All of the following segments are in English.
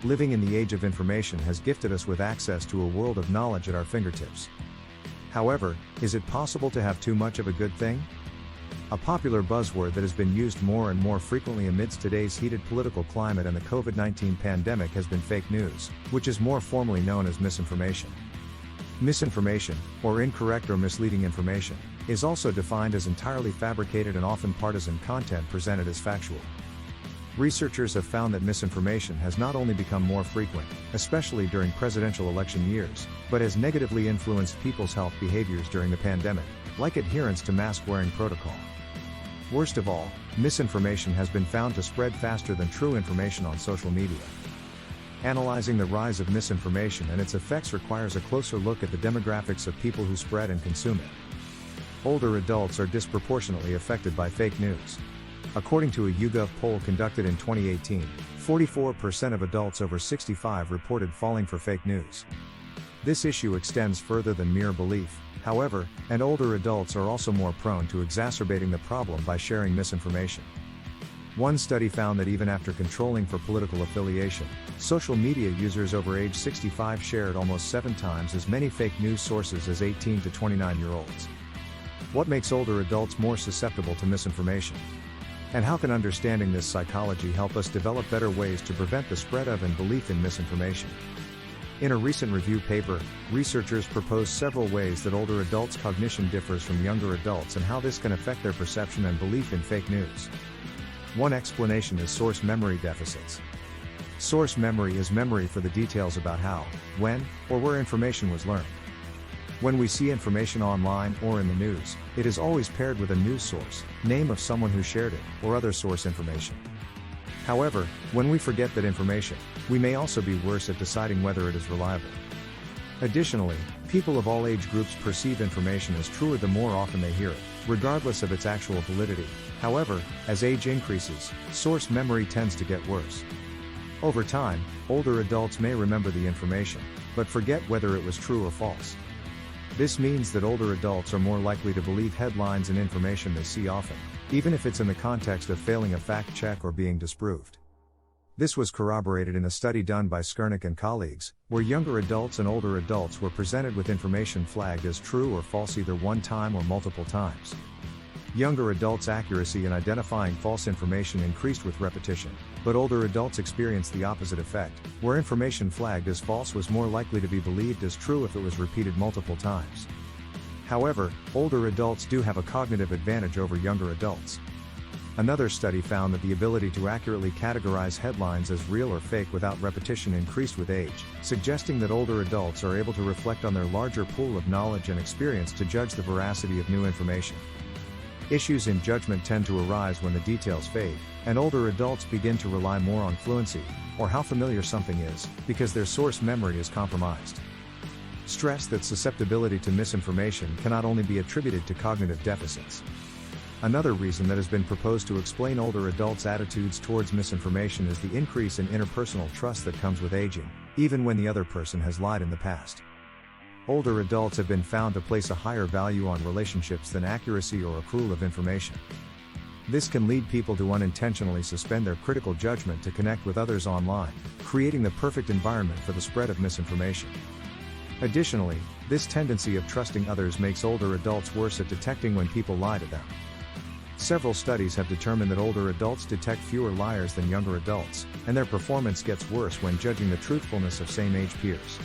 Living in the age of information has gifted us with access to a world of knowledge at our fingertips. However, is it possible to have too much of a good thing? A popular buzzword that has been used more and more frequently amidst today's heated political climate and the COVID-19 pandemic has been fake news, which is more formally known as misinformation. Misinformation, or incorrect or misleading information, is also defined as entirely fabricated and often partisan content presented as factual. Researchers have found that misinformation has not only become more frequent, especially during presidential election years, but has negatively influenced people's health behaviors during the pandemic, like adherence to mask-wearing protocol. Worst of all, misinformation has been found to spread faster than true information on social media. Analyzing the rise of misinformation and its effects requires a closer look at the demographics of people who spread and consume it. Older adults are disproportionately affected by fake news. According to a YouGov poll conducted in 2018, 44% of adults over 65 reported falling for fake news. This issue extends further than mere belief, however, and older adults are also more prone to exacerbating the problem by sharing misinformation. One study found that even after controlling for political affiliation, social media users over age 65 shared almost 7 times as many fake news sources as 18 to 29-year-olds. What makes older adults more susceptible to misinformation? And how can understanding this psychology help us develop better ways to prevent the spread of and belief in misinformation? In a recent review paper, researchers proposed several ways that older adults' cognition differs from younger adults and how this can affect their perception and belief in fake news. One explanation is source memory deficits. Source memory is memory for the details about how, when, or where information was learned. When we see information online or in the news, it is always paired with a news source, name of someone who shared it, or other source information. However, when we forget that information, we may also be worse at deciding whether it is reliable. Additionally, people of all age groups perceive information as truer the more often they hear it, regardless of its actual validity. However, as age increases, source memory tends to get worse. Over time, older adults may remember the information, but forget whether it was true or false. This means that older adults are more likely to believe headlines and information they see often, even if it's in the context of failing a fact check or being disproved. This was corroborated in a study done by Skernick and colleagues, where younger adults and older adults were presented with information flagged as true or false either one time or multiple times. Younger adults' accuracy in identifying false information increased with repetition, but older adults experienced the opposite effect, where information flagged as false was more likely to be believed as true if it was repeated multiple times. However, older adults do have a cognitive advantage over younger adults. Another study found that the ability to accurately categorize headlines as real or fake without repetition increased with age, suggesting that older adults are able to reflect on their larger pool of knowledge and experience to judge the veracity of new information. Issues in judgment tend to arise when the details fade, and older adults begin to rely more on fluency, or how familiar something is, because their source memory is compromised. Stress that susceptibility to misinformation cannot only be attributed to cognitive deficits. Another reason that has been proposed to explain older adults' attitudes towards misinformation is the increase in interpersonal trust that comes with aging, even when the other person has lied in the past. Older adults have been found to place a higher value on relationships than accuracy or accrual of information. This can lead people to unintentionally suspend their critical judgment to connect with others online, creating the perfect environment for the spread of misinformation. Additionally, this tendency of trusting others makes older adults worse at detecting when people lie to them. Several studies have determined that older adults detect fewer liars than younger adults, and their performance gets worse when judging the truthfulness of same-age peers.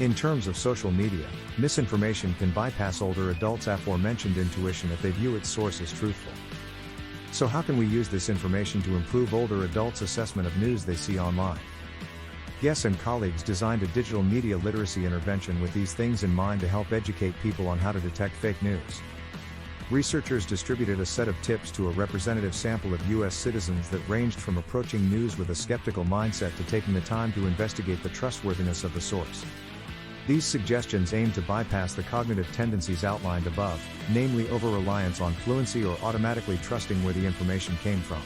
In terms of social media, misinformation can bypass older adults' aforementioned intuition if they view its source as truthful. So how can we use this information to improve older adults' assessment of news they see online? Guess and colleagues designed a digital media literacy intervention with these things in mind to help educate people on how to detect fake news. Researchers distributed a set of tips to a representative sample of U.S. citizens that ranged from approaching news with a skeptical mindset to taking the time to investigate the trustworthiness of the source. These suggestions aim to bypass the cognitive tendencies outlined above, namely over-reliance on fluency or automatically trusting where the information came from.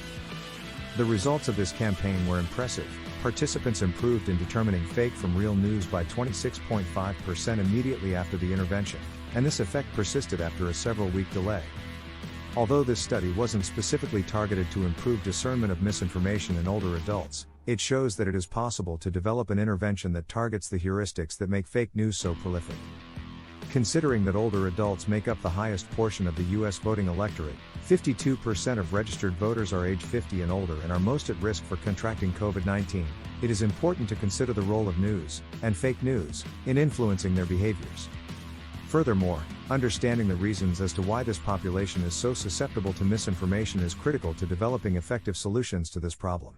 The results of this campaign were impressive. Participants improved in determining fake from real news by 26.5% immediately after the intervention, and this effect persisted after a several-week delay. Although this study wasn't specifically targeted to improve discernment of misinformation in older adults, It shows that it is possible to develop an intervention that targets the heuristics that make fake news so prolific. Considering that older adults make up the highest portion of the U.S. voting electorate, 52% of registered voters are age 50 and older and are most at risk for contracting COVID-19, it is important to consider the role of news, and fake news, in influencing their behaviors. Furthermore, understanding the reasons as to why this population is so susceptible to misinformation is critical to developing effective solutions to this problem.